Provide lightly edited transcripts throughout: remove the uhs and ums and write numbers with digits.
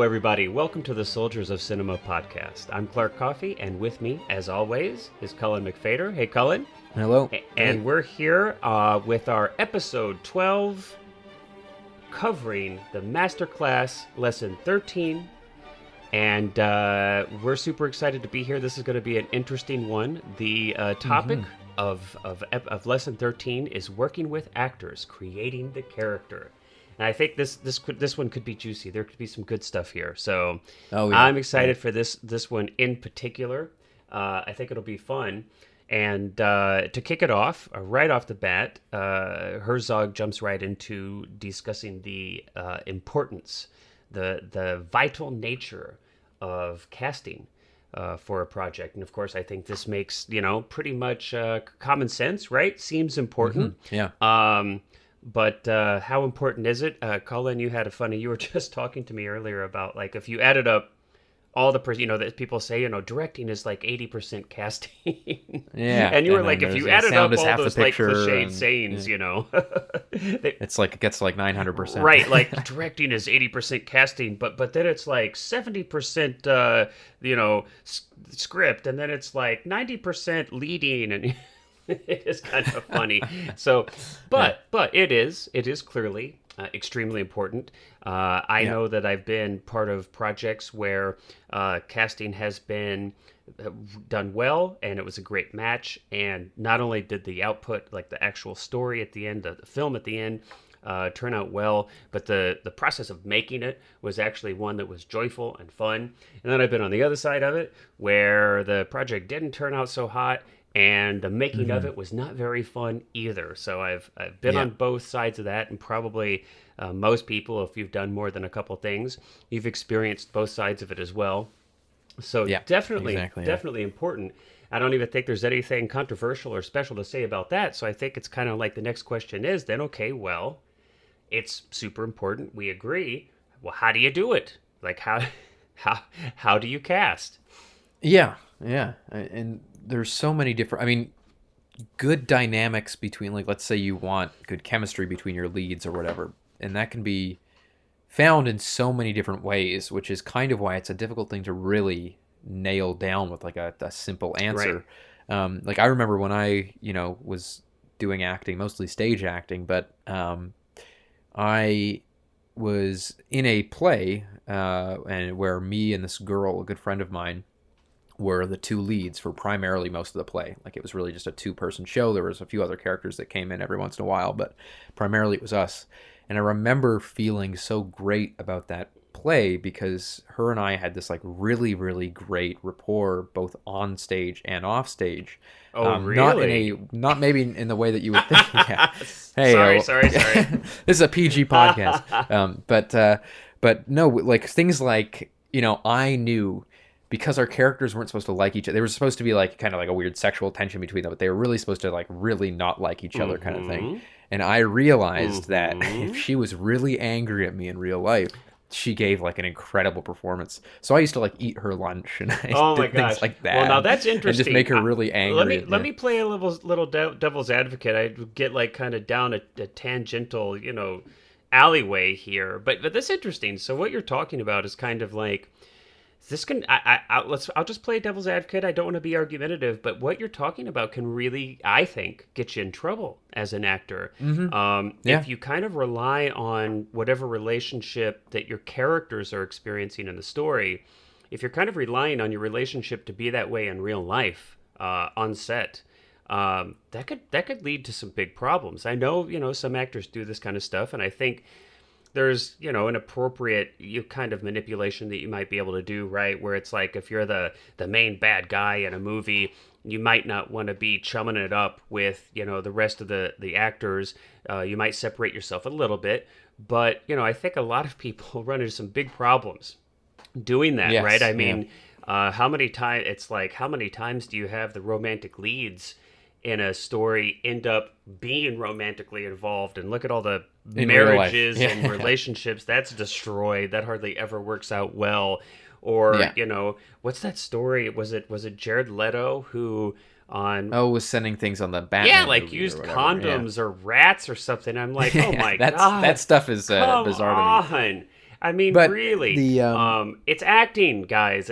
everybody. Welcome to the Soldiers of Cinema podcast. I'm Clark Coffey, and with me, as always, is Cullen McFader. Hey, Cullen. Hello. And we're here with our episode 12, covering the Masterclass lesson 13. And we're super excited to be here. This is going to be an interesting one. The topic of lesson 13 is working with actors, creating the character. And I think this one could be juicy. There could be some good stuff here. So I'm excited for this one in particular. I think it'll be fun. And to kick it off, right off the bat, Herzog jumps right into discussing the importance, the vital nature of casting for a project. And of course, I think this makes, pretty much common sense, right? Seems important. Yeah. But how important is it? Colin, you were just talking to me earlier about, like, if you added up all the, that people say, directing is like 80% casting. Yeah. And you were like, if you added up all those, like, cliched sayings, it's like, it gets like 900%. Right, like, directing is 80% casting, but then it's like 70%, script, and then it's like 90% leading, and it is kind of funny. So, but it is clearly extremely important. I know that I've been part of projects where casting has been done well, and it was a great match. And not only did the output, like the actual story at the end, the film at the end, turn out well, but the process of making it was actually one that was joyful and fun. And then I've been on the other side of it, where the project didn't turn out so hot, and the making of it was not very fun either. So I've been on both sides of that, and probably most people, if you've done more than a couple things, you've experienced both sides of it as well. So definitely important. I don't even think there's anything controversial or special to say about that. So I think it's kind of like the next question is then, okay, well, it's super important. We agree. Well, how do you do it? Like, how do you cast? Yeah. And there's so many different, good dynamics between, like, let's say you want good chemistry between your leads or whatever, and that can be found in so many different ways, which is kind of why it's a difficult thing to really nail down with, like, a simple answer. Right. Like, I remember when I, was doing acting, mostly stage acting, but I was in a play and where me and this girl, a good friend of mine, were the two leads for primarily most of the play. Like, it was really just a two-person show. There was a few other characters that came in every once in a while, but primarily it was us. And I remember feeling so great about that play because her and I had this, like, really, really great rapport, both on stage and off stage. Oh, really? Not maybe in the way that you would think. Yeah. Hey, sorry. This is a PG podcast. But no, like, things like, I knew, because our characters weren't supposed to like each other. They were supposed to be, like, kind of like a weird sexual tension between them, but they were really supposed to, like, really not like each other kind of thing. And I realized that if she was really angry at me in real life, she gave, like, an incredible performance. So I used to, like, eat her lunch and things like that. Well, now that's interesting. And just make her really angry. Let me play a little devil's advocate. I get, like, kind of down a tangential, alleyway here. But that's interesting. So what you're talking about is kind of like, this can I'll just play devil's advocate. I don't want to be argumentative, but what you're talking about can really, I think, get you in trouble as an actor. If you kind of rely on whatever relationship that your characters are experiencing in the story, if you're kind of relying on your relationship to be that way in real life, on set, that could lead to some big problems. I know, some actors do this kind of stuff, and I think there's, an appropriate kind of manipulation that you might be able to do, right? Where it's like, if you're the main bad guy in a movie, you might not want to be chumming it up with, the rest of the actors. You might separate yourself a little bit. But, I think a lot of people run into some big problems doing that, right? I mean, how many times do you have the romantic leads in a story end up being romantically involved, and look at all the marriages and relationships that's destroyed. That hardly ever works out well. Or what's that story? Was it Jared Leto who was sending things on the Batman like used condoms or rats or something? I'm like, oh my god, that stuff is bizarre to me. I mean, But really, the it's acting, guys.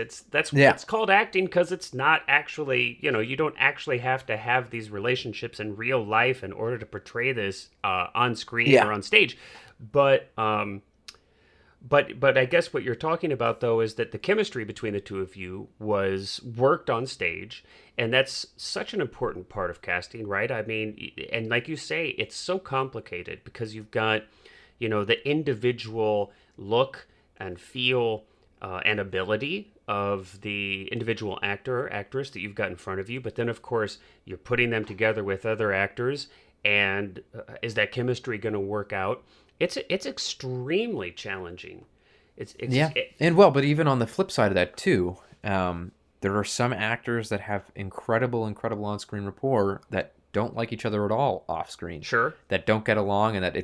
yeah, It's called acting because it's not actually, you don't actually have to have these relationships in real life in order to portray this on screen yeah, or on stage. But but I guess what you're talking about though is that the chemistry between the two of you was worked on stage, and that's such an important part of casting, right? I mean, and like you say, it's so complicated because you've got, the individual look and feel and ability of the individual actor or actress that you've got in front of you, but then of course you're putting them together with other actors, and is that chemistry going to work out? It's extremely challenging. It's yeah. And well, but even on the flip side of that too, there are some actors that have incredible on-screen rapport that don't like each other at all off-screen, sure. that don't get along, and that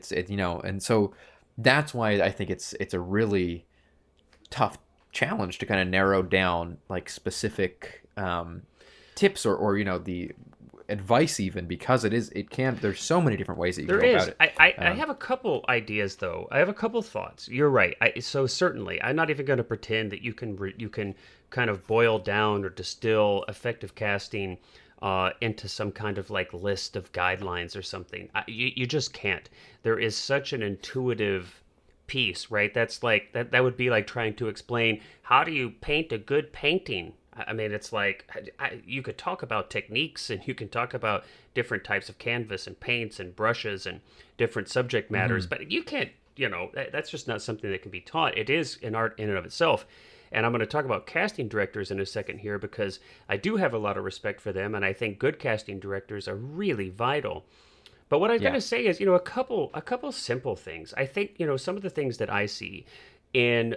and so that's why I think it's a really tough challenge to kind of narrow down like specific tips or the advice, even because there's so many different ways that you can There go about is. it. I have a couple ideas though. I have a couple thoughts. You're right. So certainly, I'm not even going to pretend that you can kind of boil down or distill effective casting into some kind of like list of guidelines or something. You just can't. There is such an intuitive piece, right? That's like that would be like trying to explain how do you paint a good painting. I mean, it's like you could talk about techniques and you can talk about different types of canvas and paints and brushes and different subject matters, but you can't, that's just not something that can be taught. It is an art in and of itself. And I'm going to talk about casting directors in a second here because I do have a lot of respect for them, and I think good casting directors are really vital. But what I'm going Yeah. to say is, a couple simple things. I think, some of the things that I see in,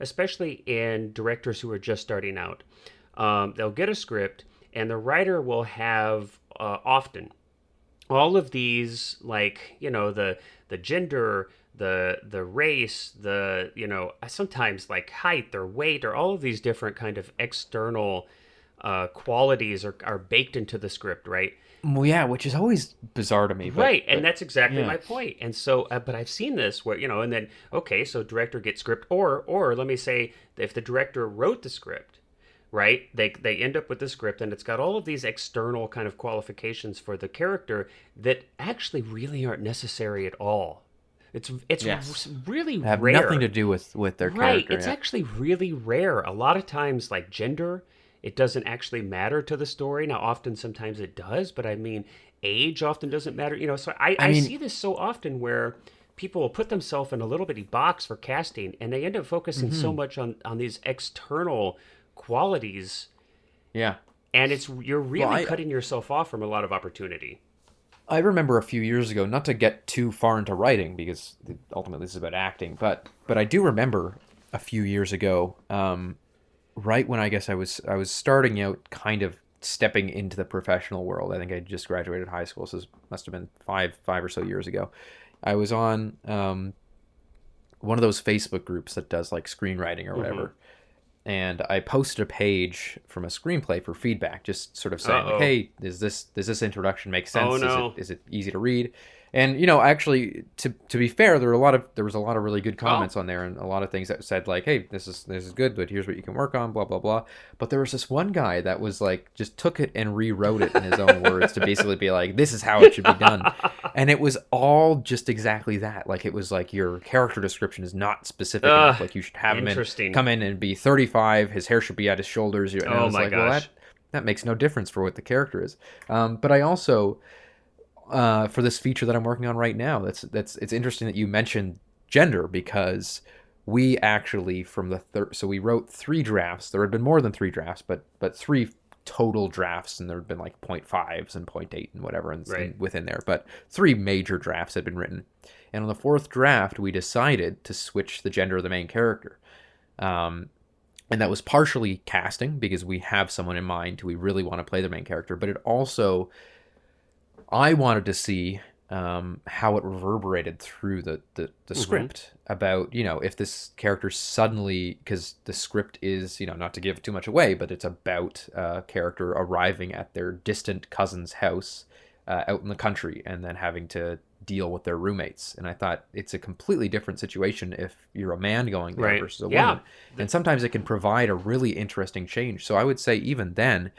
especially in directors who are just starting out, they'll get a script, and the writer will have often all of these, like, the gender, the race, sometimes like height or weight, or all of these different kind of external qualities are baked into the script, right? Well, yeah, which is always bizarre to me, Right, and but that's exactly yeah. my point. And so, but I've seen this where, and then okay, so director gets script, or let me say, if the director wrote the script, right? They end up with the script, and it's got all of these external kind of qualifications for the character that actually really aren't necessary at all. It's Yes. really Have nothing rare. to do with their Right. character. It's Yeah. actually really rare. A lot of times, like gender, it doesn't actually matter to the story. Now, often, sometimes it does, but I mean, age often doesn't matter. So I, I I mean, see this so often where people will put themselves in a little bitty box for casting, and they end up focusing so much on these external qualities, yeah. and you're Well, really cutting yourself off from a lot of opportunity. I remember a few years ago, not to get too far into writing because ultimately this is about acting, but I do remember a few years ago, right when I guess I was starting out, kind of stepping into the professional world. I think I just graduated high school, so this must have been five or so years ago. I was on one of those Facebook groups that does like screenwriting or Mm-hmm. whatever, and I posted a page from a screenplay for feedback, just sort of saying like, Uh-oh. "Hey, does this introduction make Oh sense? Is it no. is it easy to read?" And actually, to be fair, there was a lot of really good Oh. comments on there, and a lot of things that said like, "Hey, this is good, but here's what you can work on." Blah blah blah. But there was this one guy that was like, just took it and rewrote it in his own words to basically be like, "This is how it should be done," and it was all just exactly that. Like it was like your character description is not specific enough. Like you should have Interesting. come in and be 35. His hair should be at his shoulders. And I Oh was my like, well, gosh. that makes no difference for what the character is. But I also, for this feature that I'm working on right now, it's interesting that you mentioned gender because we actually so we wrote 3 drafts. There had been more than 3 drafts, but 3 total drafts, and there had been like 0.5s and 0.8 and whatever Right. and within there. But 3 major drafts had been written, and on the 4th draft, we decided to switch the gender of the main character. And that was partially casting because we have someone in mind who we really want to play the main character, but it also, I wanted to see how it reverberated through the Mm-hmm. script about, if this character suddenly, because the script is, not to give too much away, but it's about a character arriving at their distant cousin's house out in the country and then having to deal with their roommates. And I thought it's a completely different situation if you're a man going there Right. versus a Yeah. woman. And sometimes it can provide a really interesting change. So I would say even then,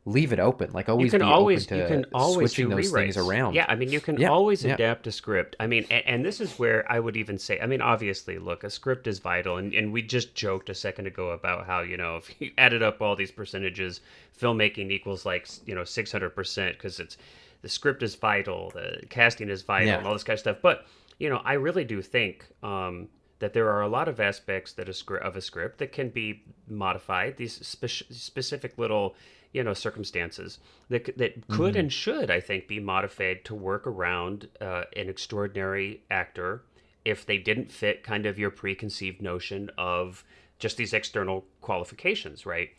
leave it open. Like You always can be open always you to can always switching do those things rewrites. Yeah, around. I mean you can Yeah, always yeah. adapt a script. I mean, and this is where I would even say, I mean, obviously, look, a script is vital, and we just joked a second ago about how if you added up all these percentages, filmmaking equals like 600% because it's the script is vital, the casting is vital, Yeah. and all this kind of stuff. But I really do think that there are a lot of aspects of a script that can be modified. These specific little circumstances that could Hmm. and should, I think, be modified to work around an extraordinary actor if they didn't fit kind of your preconceived notion of just these external qualifications, right?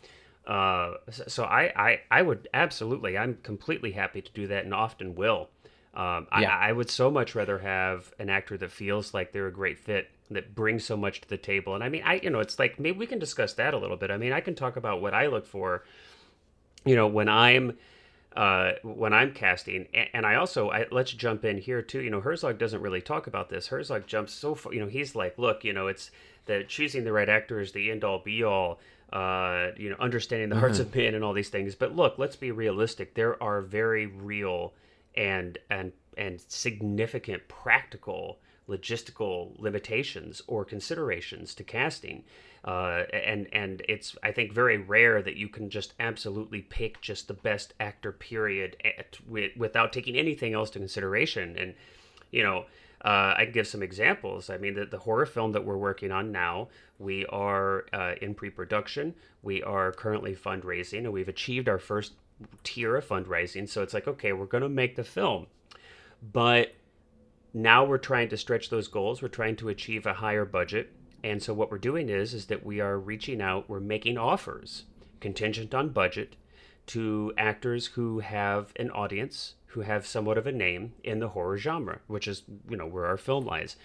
So I would absolutely, I'm completely happy to do that and often will. Yeah. I would so much rather have an actor that feels like they're a great fit, that brings so much to the table. And I mean, it's like maybe we can discuss that a little bit. I mean, I can talk about what I look for, when I'm casting, and let's jump in here too. Herzog doesn't really talk about this. Herzog jumps so far. He's like, look, it's the choosing the right actor is the end all be all. Understanding the hearts Hmm. of men and all these things. But look, let's be realistic. There are very real and significant practical logistical limitations or considerations to casting. And it's, I think, very rare that you can just absolutely pick just the best actor period without taking anything else to consideration. And you know I can give some examples. I mean, the horror film that we're working on now, we are in pre-production. We are currently fundraising, and we've achieved our first tier of fundraising. So it's like, okay, we're going to make the film, but now we're trying to stretch those goals. We're trying to achieve a higher budget. And so what we're doing is that we are reaching out, we're making offers contingent on budget to actors who have an audience, who have somewhat of a name in the horror genre, which is, where our film lies.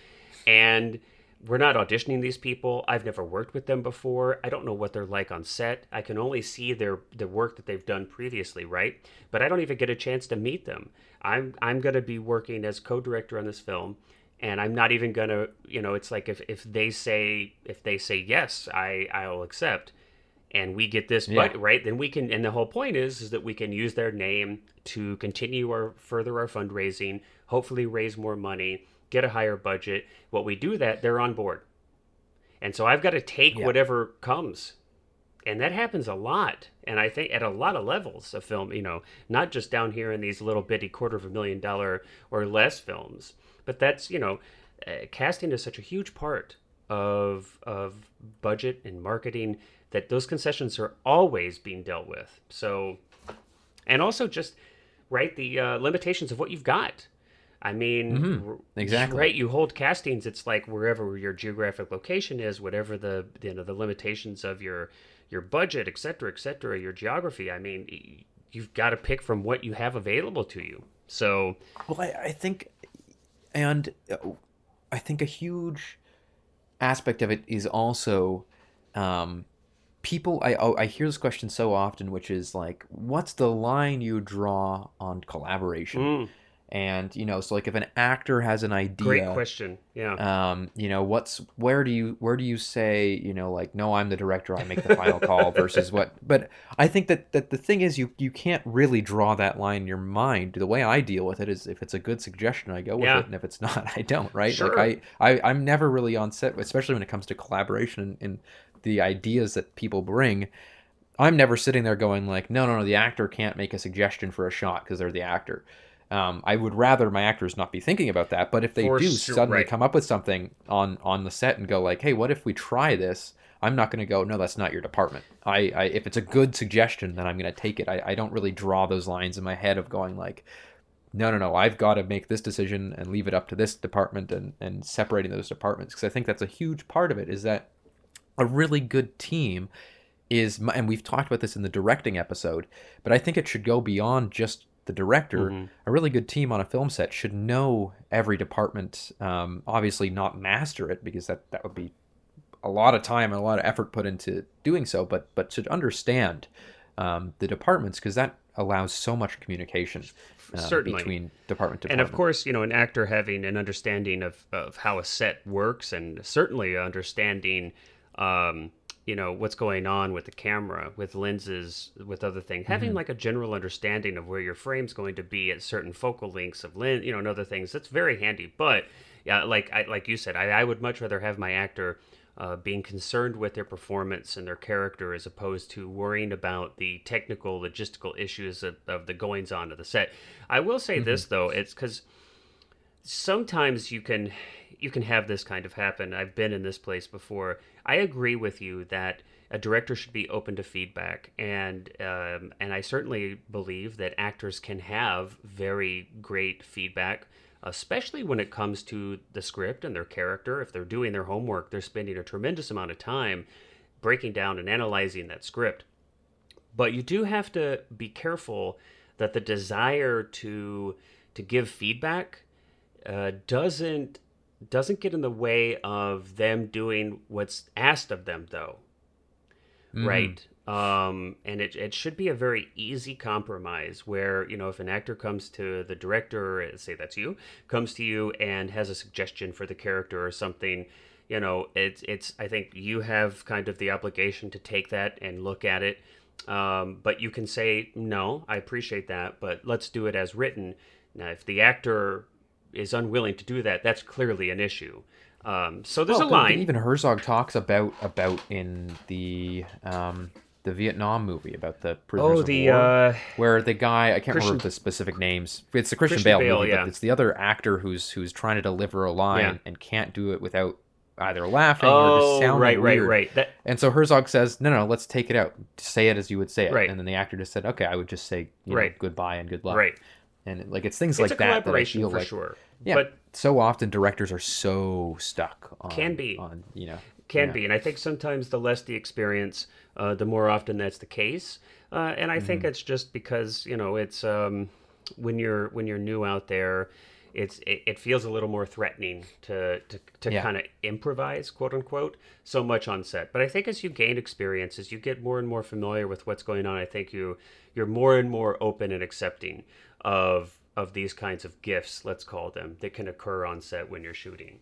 And we're not auditioning these people. I've never worked with them before. I don't know what they're like on set. I can only see the work that they've done previously, right? But I don't even get a chance to meet them. I'm going to be working as co-director on this film, and I'm not even going to, it's like if they say yes, I'll accept, and we get this, Yeah. but right, then we can, and the whole point is that we can use their name to continue further our fundraising, hopefully raise more money, get a higher budget. What we do that, they're on board. And so I've got to take Yeah. whatever comes. And that happens a lot. And I think at a lot of levels of film, not just down here in these little bitty $250,000 or less films, but that's, casting is such a huge part of budget and marketing that those concessions are always being dealt with. So, and also just, right, the limitations of what you've got. I mean, Hmm. Exactly. right? You hold castings. It's like wherever your geographic location is, whatever the limitations of your budget, et cetera, your geography. I mean, you've got to pick from what you have available to you. So, Well, I think, and I think a huge aspect of it is also people. I hear this question so often, which is like, what's the line you draw on collaboration? mm, And so like if an actor has an great idea, question. Yeah. where do you say, like, no, I'm the director, I make the final call versus what? But I think that the thing is, you can't really draw that line in your mind. The way I deal with it is, if it's a good suggestion, I go with Yeah. it, and if it's not, I don't. Right? Like Sure. I'm never really on set, especially when it comes to collaboration and the ideas that people bring. I'm never sitting there going like, no, no, no, the actor can't make a suggestion for a shot because they're the actor. I would rather my actors not be thinking about that, but if they For do sure. suddenly Right. come up with something on the set and go like, hey, what if we try this? I'm not going to go, no, that's not your department. If it's a good suggestion, then I'm going to take it. I don't really draw those lines in my head of going like, no, no, no, I've got to make this decision and leave it up to this department, and separating those departments, because I think that's a huge part of it, is that a really good team and we've talked about this in the directing episode, but I think it should go beyond just the director. Hmm. A really good team on a film set should know every department. Obviously, not master it, because that would be a lot of time and a lot of effort put into doing so, but should understand the departments, because that allows so much communication Certainly. between department to And of department. course, an actor having an understanding of how a set works, and certainly understanding, what's going on with the camera, with lenses, with other things. Having Hmm. like a general understanding of where your frame's going to be at certain focal lengths of lens, and other things. That's very handy. But yeah, like you said, I would much rather have my actor being concerned with their performance and their character as opposed to worrying about the technical, logistical issues of the goings on of the set. I will say Hmm. this though, it's because sometimes you can have this kind of happen. I've been in this place before. I agree with you that a director should be open to feedback, and I certainly believe that actors can have very great feedback, especially when it comes to the script and their character. If they're doing their homework, they're spending a tremendous amount of time breaking down and analyzing that script. But you do have to be careful that the desire to give feedback doesn't get in the way of them doing what's asked of them, though, Hmm. right? And it should be a very easy compromise where, if an actor comes to the director, say that's you, comes to you and has a suggestion for the character or something, it's I think you have kind of the obligation to take that and look at it. But you can say, no, I appreciate that, but let's do it as written. Now, if the actor is unwilling to do that, that's clearly an issue. So there's Well, a but line. even Herzog talks about in the Vietnam movie about the prisoners Oh, of the war, where the guy, I can't remember Christian the specific names. It's the Christian Christian Bale Bale, movie, but yeah, it's the other actor who's trying to deliver a yeah. line and can't do it without either laughing or just Oh, right, sounding right, weird. right. That And so Herzog says, "No, no, let's take it out. Say it as you would say it." right, And then the actor just said, "Okay, I would just say, right, goodbye and good luck." right. And like it's things It's a like that I collaboration feel for like, sure, yeah, but so often directors are so stuck can be. on Can yeah. be, and I think sometimes the less the experience, the more often that's the case. And I think Hmm. it's just because it's when you're new out there, it feels a little more threatening to Yeah. kind of improvise, quote unquote, so much on set. But I think as you gain experience, as you get more and more familiar with what's going on, I think you're more and more open and accepting of these kinds of gifts, let's call them, that can occur on set when you're shooting.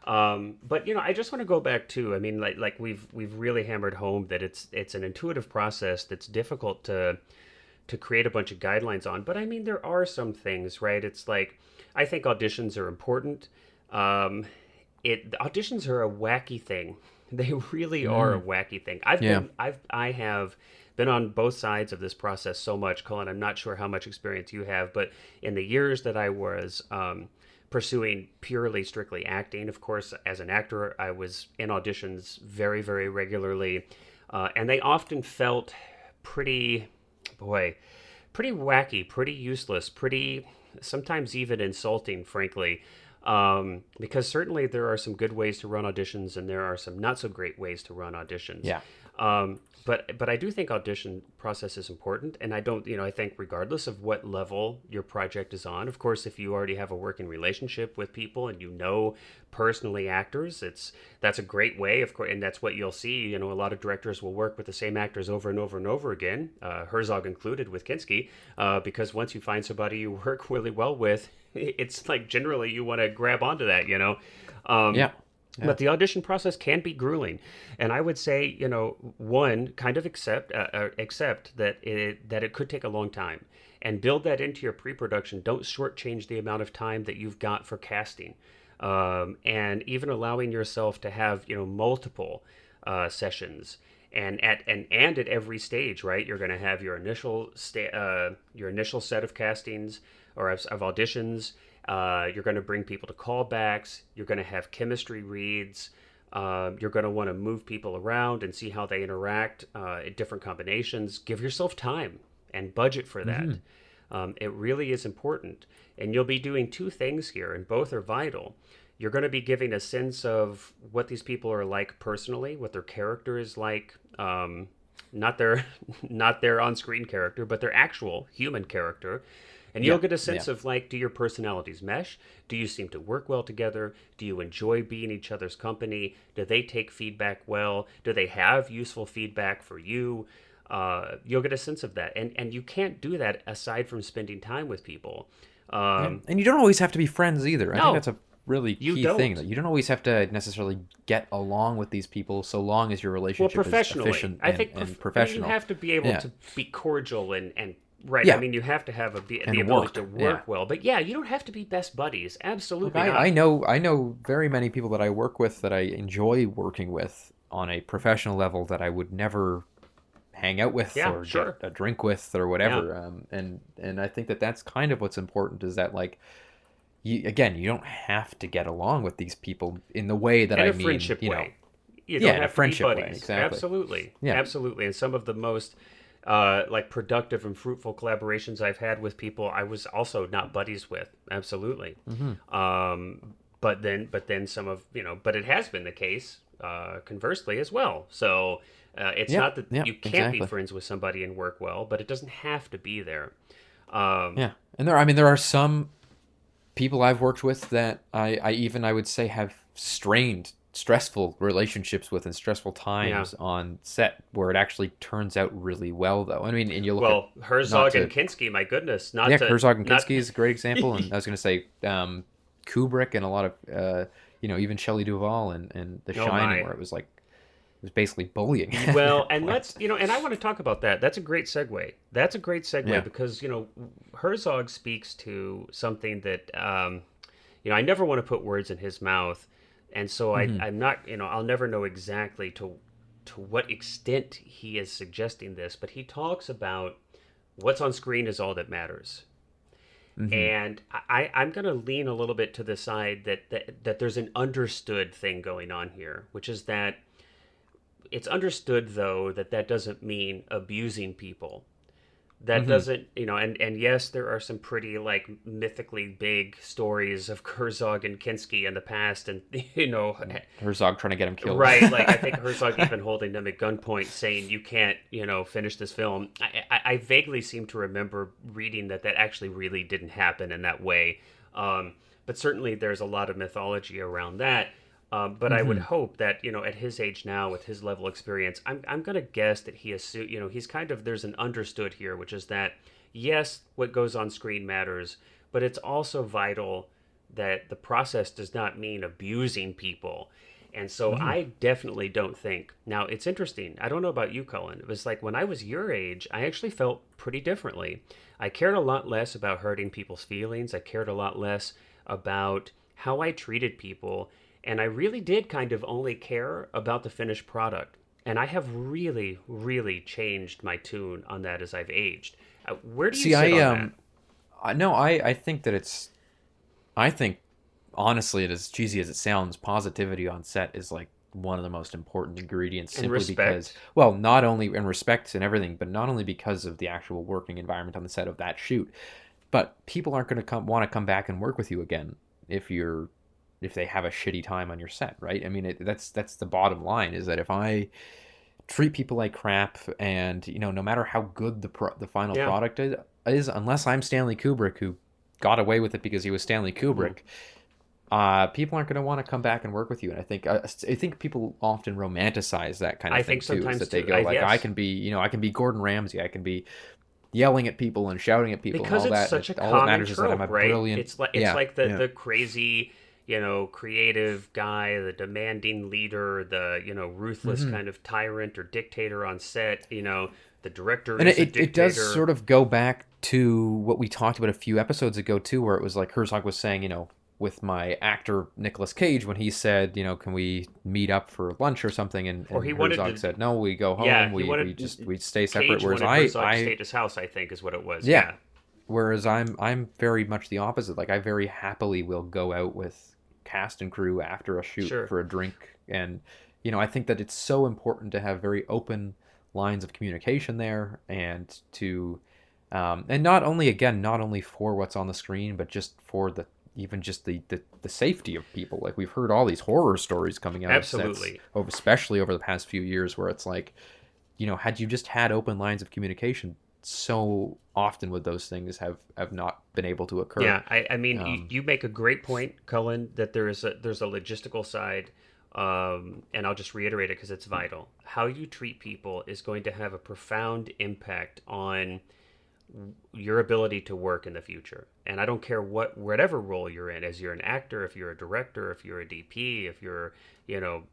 But I just want to go back to. I mean, like we've really hammered home that it's an intuitive process that's difficult to create a bunch of guidelines on. But I mean, there are some things, right? It's like I think auditions are important. Um, auditions are a wacky thing. They really are a Mm. wacky thing. Yeah. I have been on both sides of this process so much, Colin. I'm not sure how much experience you have, but in the years that I was pursuing purely strictly acting, of course, as an actor, I was in auditions very, very regularly, and they often felt pretty, boy, pretty wacky, pretty useless, pretty sometimes even insulting, frankly. Because certainly there are some good ways to run auditions, and there are some not so great ways to run auditions. Yeah. But I do think audition process is important, and I don't I think regardless of what level your project is on, of course, if you already have a working relationship with people and personally actors, that's a great way, of course, and that's what you'll see. A lot of directors will work with the same actors over and over and over again, Herzog included with Kinski, because once you find somebody you work really well with, it's like generally you want to grab onto that. Um, Yeah. Yeah. but the audition process can be grueling, and I would say, one, kind of accept that it could take a long time, and build that into your pre-production. Don't shortchange the amount of time that you've got for casting, and even allowing yourself to have multiple sessions. And at every stage, right? You're going to have your initial set of castings or of auditions. You're going to bring people to callbacks. You're going to have chemistry reads. You're going to want to move people around and see how they interact in different combinations. Give yourself time and budget for that. Hmm. It really is important. And you'll be doing two things here, and both are vital. You're going to be giving a sense of what these people are like personally, what their character is like. Not their not their on-screen character, but their actual human character. And you'll Yeah. get a Yeah. sense of, like, do your personalities mesh? Do you seem to work well together? Do you enjoy being each other's company? Do they take feedback well? Do they have useful feedback for you? you'll get a sense of that, and you can't do that aside from spending time with people. Yeah. And you don't always have to be friends either. I think No, that's a really you key thing, that don't. you don't always have to necessarily get along with these people, so long as your Well, relationship is professionally, efficient I think and you professional. have to be able Yeah. to be cordial and right. I Yeah. mean, you have to have the And ability to work. Yeah. work well. But yeah, you don't have to be best buddies. Like Absolutely I not. know very many people that I work with that I enjoy working with on a professional level that I would never hang out with Yeah, or get sure. a drink with or Yeah, whatever. And I think that that's kind of what's important, is that like you don't have to get along with these people in the way that in I a mean, friendship way. You yeah, don't in a have to be friendship way, buddies. exactly. Absolutely, Yeah. absolutely. And some of the most like productive and fruitful collaborations I've had with people, I was also not buddies with. Absolutely. Mm-hmm. But then some of but it has been the case conversely as well. So it's Yep. not that Yep. you can't be Exactly. friends with somebody and work well, but it doesn't have to be there. Um, Yeah. And there are some people I've worked with that I would say have strained, stressful relationships with, and stressful yeah. times on set, where it actually turns out really well, though. I mean, and you look at, Well, not Herzog and to, Kinski, my goodness, yeah, not to Herzog and not. Kinski is a great example, and I was going to say Kubrick and a lot of even Shelley Duvall and The Oh Shining, my. where it was basically bullying at Well, that and point. and I want to talk about that. That's a great segue. That's a great segue Yeah. because, Herzog speaks to something that, I never want to put words in his mouth. And so Hmm. I'm not, I'll never know exactly to what extent he is suggesting this, but he talks about what's on screen is all that matters. Hmm. And I'm going to lean a little bit to the side that there's an understood thing going on here, which is that it's understood, though, that doesn't mean abusing people. That Hmm. doesn't, and yes, there are some pretty like mythically big stories of Herzog and Kinski in the past, and Herzog trying to get him killed. right, like I think Herzog even holding them at gunpoint, saying you can't, finish this film. I vaguely seem to remember reading that actually really didn't happen in that way, but certainly there's a lot of mythology around that. But I would Hmm. hope that at his age now, with his level of experience, I'm gonna guess that he's kind of there's an understood here, which is that yes, what goes on screen matters, but it's also vital that the process does not mean abusing people. And so Hmm. I definitely don't think. Now it's interesting. I don't know about you, Cullen. It was like when I was your age, I actually felt pretty differently. I cared a lot less about hurting people's feelings. I cared a lot less about how I treated people, and I really did kind of only care about the finished product. And I have really, really changed my tune on that as I've aged. Where do you See, sit on that? I think that I think, honestly, it as cheesy as it sounds, positivity on set is like one of the most important ingredients, And simply because, respect. well, not only in respect and everything, but not only because of the actual working environment on the set of that shoot, but people aren't going to want to come back and work with you again if if they have a shitty time on your set, right? I mean, that's the bottom line, is that if I treat people like crap, and no matter how good the final Yeah. product is, unless I'm Stanley Kubrick, who got away with it because he was Stanley Mhm. Kubrick, people aren't going to want to come back and work with you. And I think people often romanticize that kind I of thing think too, is sometimes that they too. go like, I Yes. can be, I can be Gordon Ramsay, I can be yelling at people and shouting at people and Because all it's that, and such a all that common matters is that I'm trope, a right? brilliant. It's Yeah, like yeah. the crazy, creative guy, the demanding leader, the ruthless Hmm. kind of tyrant or dictator on set. The director And is a it does dictator. sort of go back to what we talked about a few episodes ago too, where it was like Herzog was saying, with my actor Nicolas Cage, when he said, can we meet up for lunch or something, Or he and wanted Herzog to. said, no, we go Yeah, home, he we stay separate. Cage Whereas wanted Herzog to stay I at his house, I think, is what it was. yeah, Yeah. whereas I'm very much the opposite. Like, I very happily will go out with cast and crew after a shoot Sure. for a drink, and I think that it's so important to have very open lines of communication there, and to and not only for what's on the screen, but just for even just the safety of people. Like, we've heard all these horror stories coming out of sets, Absolutely. especially over the past few years, where it's like, had you just had open lines of communication, so often would those things have not been able to occur. Yeah. I mean, Um, you make a great point, Cullen, that there's a logistical side and I'll just reiterate it because it's vital. How you treat people is going to have a profound impact on your ability to work in the future. And I don't care whatever role you're in, as you're an actor, if you're a director, if you're a DP, if you're, you know,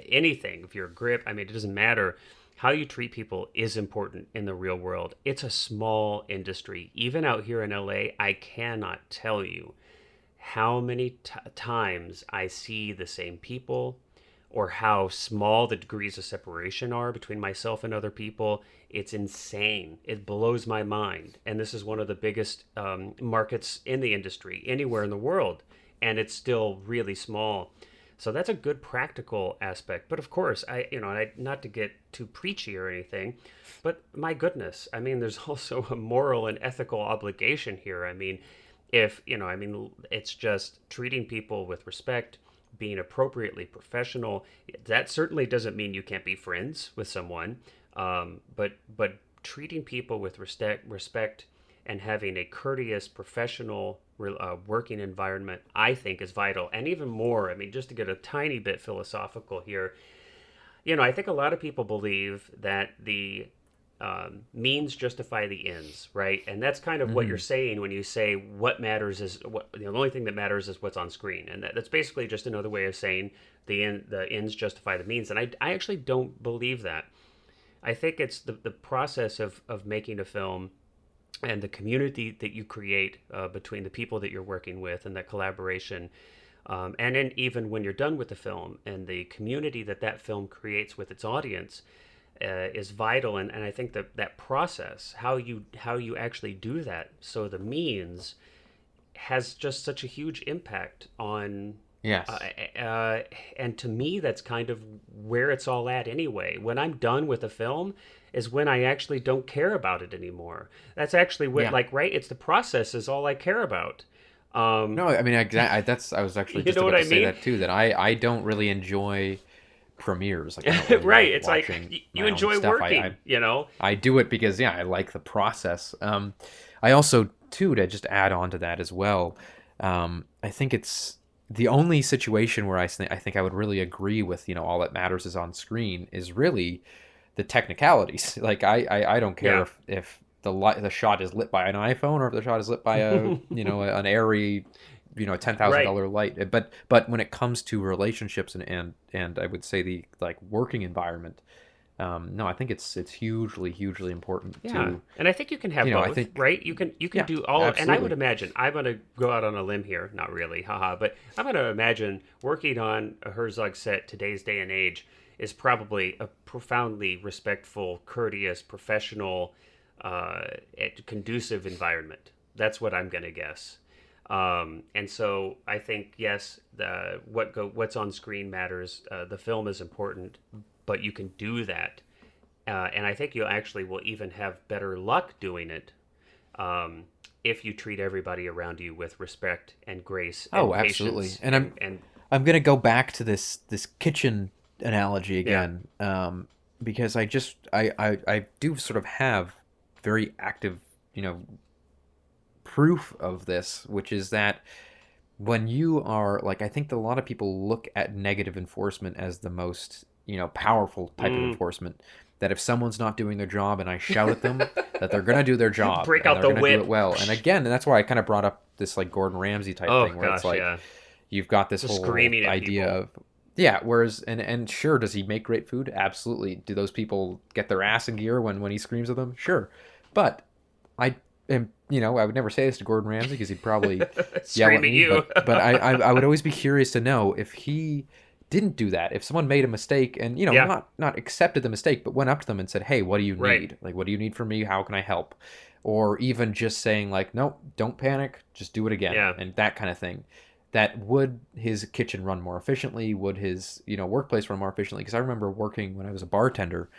anything, if you're a grip, I mean, it doesn't matter. How you treat people is important in the real world. It's a small industry. Even out here in LA, I cannot tell you how many times I see the same people, or how small the degrees of separation are between myself and other people. It's insane. It blows my mind. And this is one of the biggest markets in the industry anywhere in the world. And it's still really small. So that's a good practical aspect. But of course, not to get too preachy or anything, but my goodness, I mean, there's also a moral and ethical obligation here. I mean, it's just treating people with respect, being appropriately professional. That certainly doesn't mean you can't be friends with someone, but treating people with respect, and having a courteous, professional working environment, I think, is vital. And even more, I mean, just to get a tiny bit philosophical here, I think a lot of people believe that the means justify the ends, right? And that's kind of what you're saying when you say what matters is the only thing that matters is what's on screen, and that's basically just another way of saying the ends justify the means. And I actually don't believe that. I think it's the process of making a film, and the community that you create between the people that you're working with, and that collaboration. And then even when you're done with the film, and the community that film creates with its audience is vital. And I think that process, how you actually do that, so the means has just such a huge impact on. Yes. And to me, that's kind of where it's all at anyway. When I'm done with a film is when I actually don't care about it anymore. That's actually what, right? It's the process is all I care about. No, I mean, I was actually just about to say that too, that I don't really enjoy premieres. Like, I don't really right. like it's like you enjoy stuff. working, I do it because, I like the process. I also, too, to just add on to that as well, I think it's the only situation where I think I would really agree with, all that matters is on screen is really the technicalities. Like, I don't care if the shot is lit by an iPhone or if the shot is lit by an airy, $10,000 light. But when it comes to relationships and I would say the working environment, no, I think it's hugely important. And I think you can have both, right? You can do all, absolutely. And I would imagine, I'm going to go out on a limb here, not really, haha, but I'm going to imagine working on a Herzog set today's day and age is probably a profoundly respectful, courteous, professional, conducive environment. That's what I'm going to guess. And so I think, yes, what's on screen matters. The film is important, but you can do that. And I think you actually will even have better luck doing it if you treat everybody around you with respect and grace and patience. Absolutely. And I'm going to go back to this kitchen analogy again, because I do sort of have very active, proof of this, which is that when you are I think that a lot of people look at negative enforcement as the most powerful type of enforcement, that if someone's not doing their job and I shout at them that they're gonna do their job, break out the whip, do it well. And again, that's why I kind of brought up this Gordon Ramsay type thing, where it's you've got this whole idea of whereas and sure, does he make great food? Absolutely. Do those people get their ass in gear when he screams at them? Sure. But I would never say this to Gordon Ramsay because he'd probably yell at me. You. But I would always be curious to know if he didn't do that. If someone made a mistake and not accepted the mistake, but went up to them and said, "Hey, what do you need? What do you need from me? How can I help?" Or even just saying "No, don't panic, just do it again," and that kind of thing. That would his kitchen run more efficiently? Would his workplace run more efficiently? Because I remember working when I was a bartender.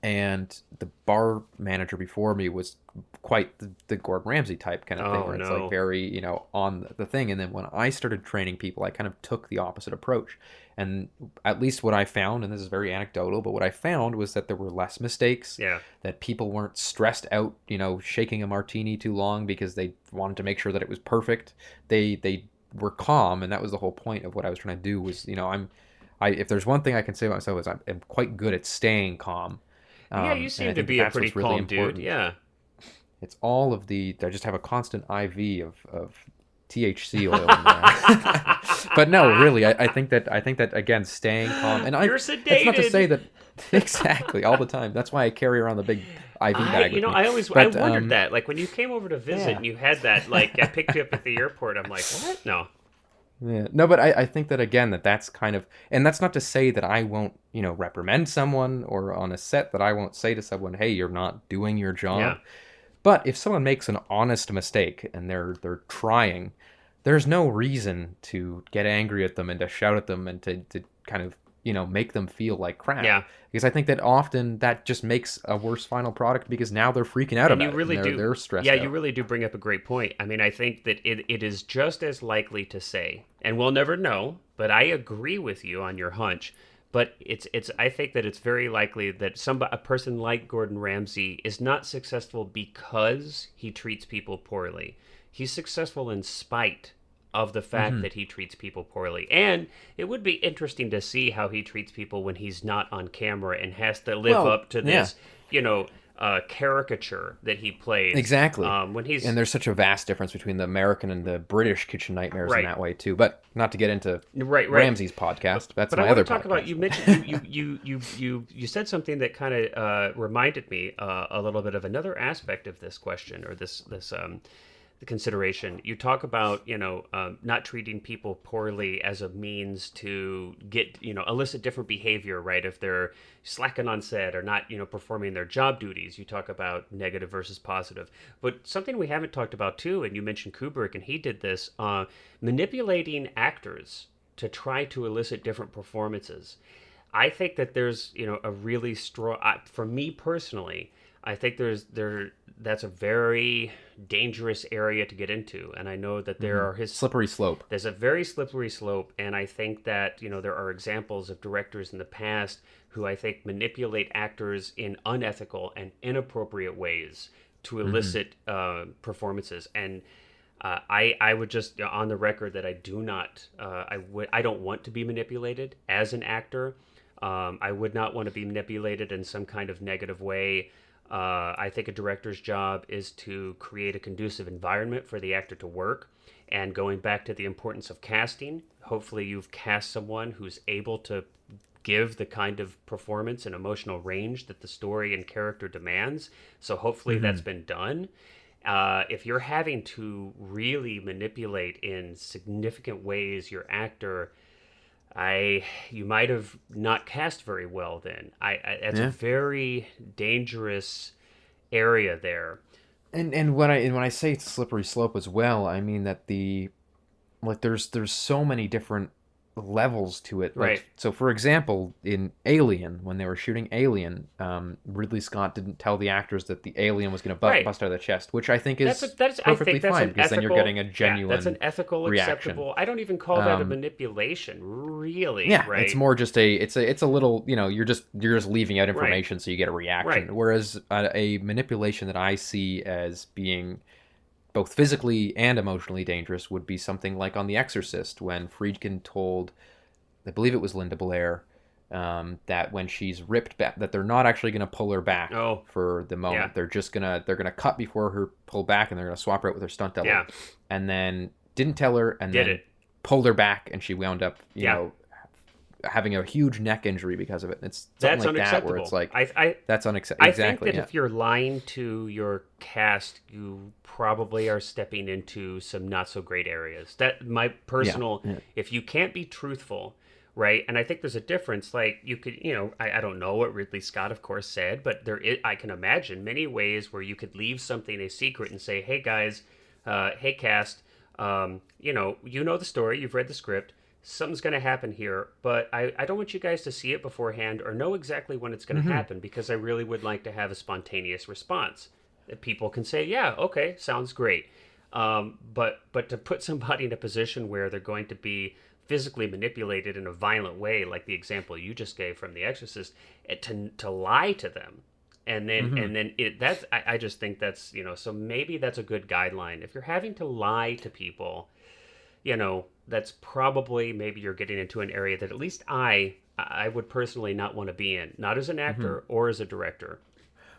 And the bar manager before me was quite the Gordon Ramsay type kind of thing, where it's very, on the thing. And then when I started training people, I kind of took the opposite approach. And at least what I found, and this is very anecdotal, but what I found was that there were less mistakes, that people weren't stressed out, shaking a martini too long because they wanted to make sure that it was perfect. They were calm, and that was the whole point of what I was trying to do. Was if there's one thing I can say about myself is I'm quite good at staying calm, Yeah, you and I seem to think be a that's pretty what's really calm dude. important. Yeah. It's all of I just have a constant IV of THC oil in there. But no, really, I think that again, staying calm, and You're it's not to say sedated. that exactly all the time. That's why I carry around the big IV bag with me. I But wondered that. Like when you came over to visit yeah. and you had that, like I picked you up at the airport. I'm like, what? No. Yeah. No, but I think that again that's kind of, and that's not to say that I won't, reprimand someone, or on a set that I won't say to someone, hey, you're not doing your Yeah. job. But if someone makes an honest mistake and they're trying, there's no reason to get angry at them and to shout at them and to kind of, make them feel like crap. Yeah. Because I think that often that just makes a worse final product, because now they're freaking out And you about it and really do. they're stressed Yeah, out. you really do bring up a great point. I mean, I think that it is just as likely to say, and we'll never know, but I agree with you on your hunch. But I think that it's very likely that a person like Gordon Ramsay is not successful because he treats people poorly. He's successful in spite of the fact that he treats people poorly. And it would be interesting to see how he treats people when he's not on camera and has to live Well, up to yeah. this, caricature that he plays. Exactly. When he's And there's such a vast difference between the American and the British kitchen nightmares Right. in that way too. But not to get into right. Ramsay's podcast. That's But my I want other to talk podcast. about, you mentioned you said something that kind of reminded me a little bit of another aspect of this question, or this the consideration. You talk about not treating people poorly as a means to get elicit different behavior, right? If they're slacking on set or not performing their job duties, you talk about negative versus positive. But something we haven't talked about too, and you mentioned Kubrick, and he did this, manipulating actors to try to elicit different performances. I think that there's a really strong, for me personally, I think that's a very dangerous area to get into, and I know that there are Slippery slope. there's a very slippery slope, and I think that there are examples of directors in the past who I think manipulate actors in unethical and inappropriate ways to elicit performances. And I would just, on the record, that I do not, I don't want to be manipulated as an actor. I would not want to be manipulated in some kind of negative way. I think a director's job is to create a conducive environment for the actor to work. And going back to the importance of casting, hopefully you've cast someone who's able to give the kind of performance and emotional range that the story and character demands. So hopefully that's been done. If you're having to really manipulate in significant ways your actor, you might have not cast very well then. It's a very dangerous area there. And when I say it's a slippery slope as well, I mean that there's so many different levels to it. Right. So for example, in Alien, when they were shooting Alien, Ridley Scott didn't tell the actors that the alien was going to Right. bust out of the chest, which I think is That's perfectly I think that's fine, an because then you're getting a yeah, genuine that's an ethical, reaction. acceptable. I don't even call that a manipulation, really. Yeah, right? it's more just it's a little, you're just leaving out information so you get a reaction. Right. Whereas a manipulation that I see as being both physically and emotionally dangerous would be something like on The Exorcist, when Friedkin told, I believe it was Linda Blair, that when she's ripped back, that they're not actually going to pull her back for the moment. Yeah. They're gonna cut before her pull back, and they're gonna swap her out with her stunt double. Yeah. And then didn't tell her, and Did then it. pulled her back, and she wound up, Yeah. having a huge neck injury because of it. It's That's something like that, unacceptable. where it's like that's I unacceptable. think Exactly. that if you're lying to your cast, you probably are stepping into some not so great areas. That my personal, if you can't be truthful, right? And I think there's a difference. Like you could, I don't know what Ridley Scott, of course, said, but I can imagine many ways where you could leave something a secret and say, hey guys, hey cast, you know the story, you've read the script. Something's going to happen here, but I don't want you guys to see it beforehand or know exactly when it's going to happen, because I really would like to have a spontaneous response that people can say, yeah, okay, sounds great. But to put somebody in a position where they're going to be physically manipulated in a violent way, like the example you just gave from The Exorcist, to lie to them, and then I just think that's so maybe that's a good guideline. If you're having to lie to people, that's probably, maybe you're getting into an area that at least I would personally not want to be in, not as an Hmm. actor or as a director.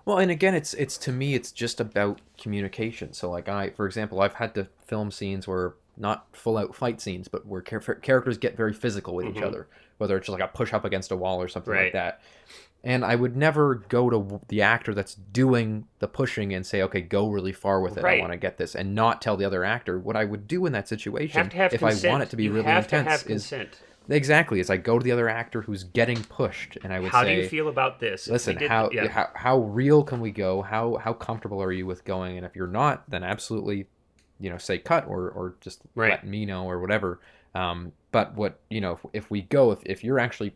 Well, and again, it's to me, it's just about communication. So, like for example, I've had to film scenes where not full out fight scenes, but where characters get very physical with each Hmm. other, whether it's just like a push up against a wall or something like Right. that. And I would never go to the actor that's doing the pushing and say, "Okay, go really far with it. I Right. want to get this," and not tell the other actor. What I would do in that Have situation, to have if I want it consent. to be You really have to intense, have is consent. exactly is I go to the other actor who's getting pushed, and I would How do you say, feel about this? If we listen, did, yeah. how real can we go? How comfortable are you with going? And if you're not, then absolutely, say cut, or just Right. let me know or whatever. But what if we go, if you're actually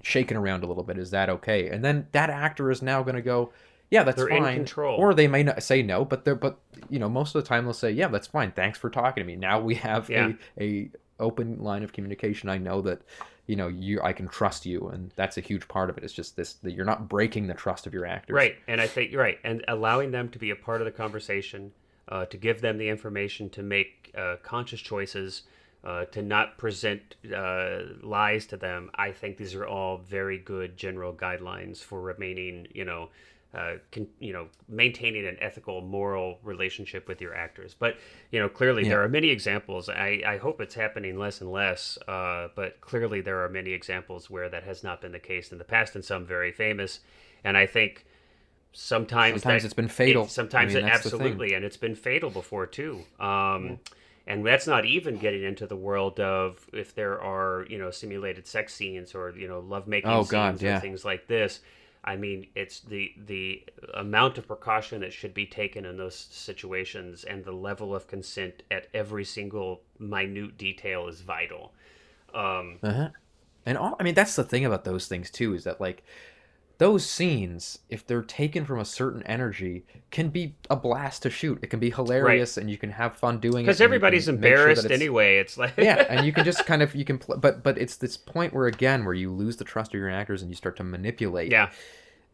shaking around a little bit, is that okay? And then that actor is now going to go, yeah, that's They're in fine. control. Or they may not say no, but most of the time they'll say, yeah, that's fine. Thanks for talking to me. Now we have Yeah. a open line of communication. I know that I can trust you, and that's a huge part of it. It's just this, that you're not breaking the trust of your actors. Right. And I think you're right. And allowing them to be a part of the conversation, to give them the information to make conscious choices, to not present lies to them. I think these are all very good general guidelines for remaining, maintaining an ethical, moral relationship with your actors. But clearly Yeah. there are many examples. I hope it's happening less and less. But clearly there are many examples where that has not been the case in the past, and some very famous. And I think Sometimes it's been fatal. I sometimes mean, it that's the thing. absolutely, and it's been fatal before too. Yeah. And that's not even getting into the world of if there are simulated sex scenes or lovemaking Oh God, scenes or yeah. things like this. I mean, it's the amount of precaution that should be taken in those situations, and the level of consent at every single minute detail is vital. Uh-huh. And I mean, that's the thing about those things too, is that like those scenes, if they're taken from a certain energy, can be a blast to shoot. It can be Right. hilarious, and you can have fun doing it, Because and you can everybody's make sure that embarrassed it's anyway. It's like yeah, and you can just kind of but it's this point where again where you lose the trust of your actors and you start to manipulate. yeah.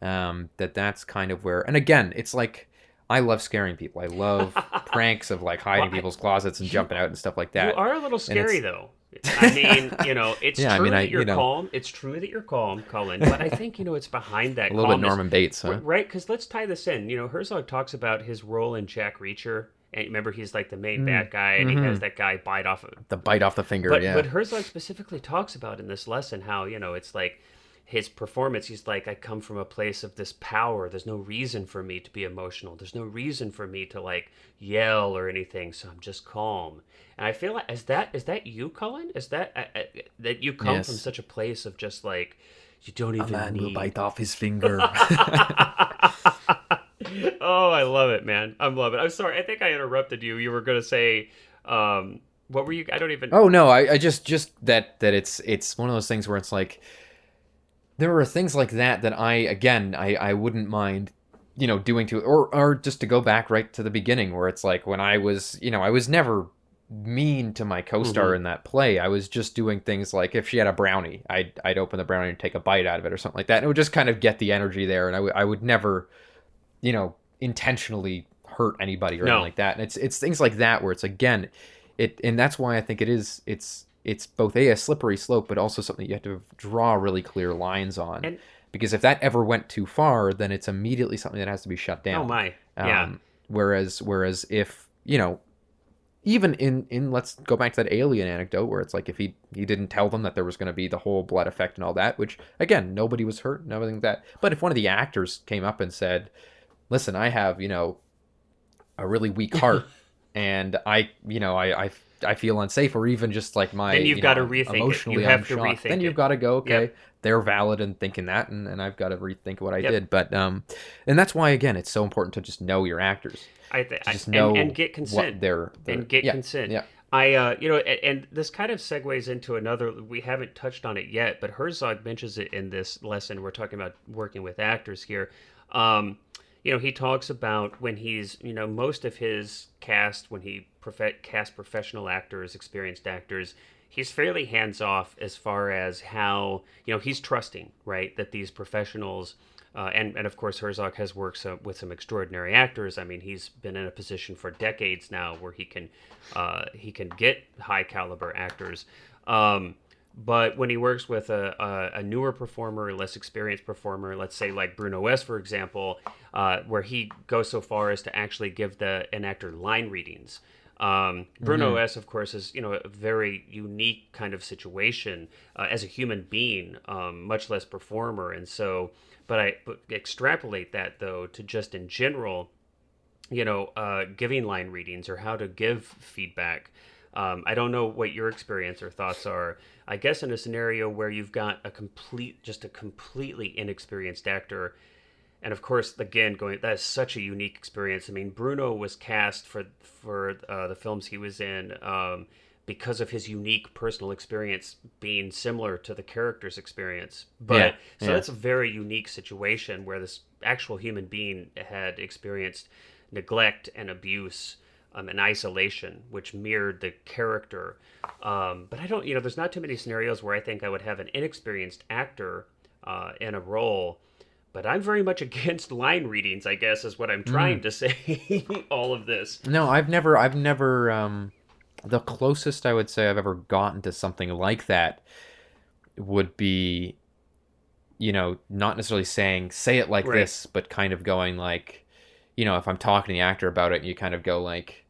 That's kind of where, and again, it's like I love scaring people. I love pranks of like Well, hiding people's closets and you jumping out and stuff like you that. are a little And scary it's though. I mean, it's yeah, I true mean, that you're calm. It's true that you're calm, Cullen. But I think it's behind that a little bit calmness, Norman Bates, huh? right? Because let's tie this in. Herzog talks about his role in Jack Reacher, and remember he's like the main bad guy, and he has Mm-hmm. that guy bite off. The bite off the finger, But yeah. Herzog specifically talks about in this lesson how it's like his performance. He's like, I come from a place of this power. There's no reason for me to be emotional. There's no reason for me to like yell or anything. So I'm just calm. And I feel like is that you, Cullen? Is that you come from Yes. such a place of just like you don't A even man will need. bite off his finger. Oh, I love it, man. I love it. I'm sorry. I think I interrupted you. You were gonna say, what were you? I don't even. Oh no, I just that it's one of those things where it's like there are things like that I wouldn't mind doing to, or just to go back right to the beginning where it's like when I was I was never mean to my co-star Mhm. in that play. I was just doing things like if she had a brownie, I'd open the brownie and take a bite out of it or something like that, and it would just kind of get the energy there, and I would never intentionally hurt anybody or anything No. like that. And it's things like that where it's again and that's why I think it's both a slippery slope, but also something you have to draw really clear lines on. And Because if that ever went too far, then it's immediately something that has to be shut oh down. my, yeah. Whereas if even in let's go back to that alien anecdote where it's like if he didn't tell them that there was going to be the whole blood effect and all that, which again nobody was hurt, nothing like that. But if one of the actors came up and said, "Listen, I have a really weak heart, and I feel unsafe," or even just like my Then you've got to I'm rethink it. emotionally You have I'm to shocked, rethink then you've it. got to go, okay, Yep. they're valid in thinking that, and I've got to rethink what I Yep. did. But and that's why again it's so important to just know your actors, I think to just know and get consent what their and get yeah, consent. yeah. And this kind of segues into another. We haven't touched on it yet, but Herzog mentions it in this lesson. We're talking about working with actors here. He talks about when he's, most of his cast, when he cast professional actors, experienced actors, he's fairly hands off as far as how, he's trusting, right, that these professionals And of course Herzog has worked with some extraordinary actors. I mean, he's been in a position for decades now where he can get high caliber actors. But when he works with a newer performer, a less experienced performer, let's say like Bruno S, for example, where he goes so far as to actually give an actor line readings. Bruno S, of course, is a very unique kind of situation as a human being, much less performer, and so. But extrapolate that though to just in general, giving line readings or how to give feedback. I don't know what your experience or thoughts are. I guess in a scenario where you've got a completely inexperienced actor, and of course, again, that is such a unique experience. I mean, Bruno was cast for the films he was in because of his unique personal experience being similar to the character's experience. But that's a very unique situation where this actual human being had experienced neglect and abuse and isolation, which mirrored the character. But I don't, there's not too many scenarios where I think I would have an inexperienced actor in a role. But I'm very much against line readings, I guess, is what I'm trying to say. All of this. No, I've never. The closest I would say I've ever gotten to something like that would be, not necessarily say it like this, but kind of going like, if I'm talking to the actor about it, you kind of go like,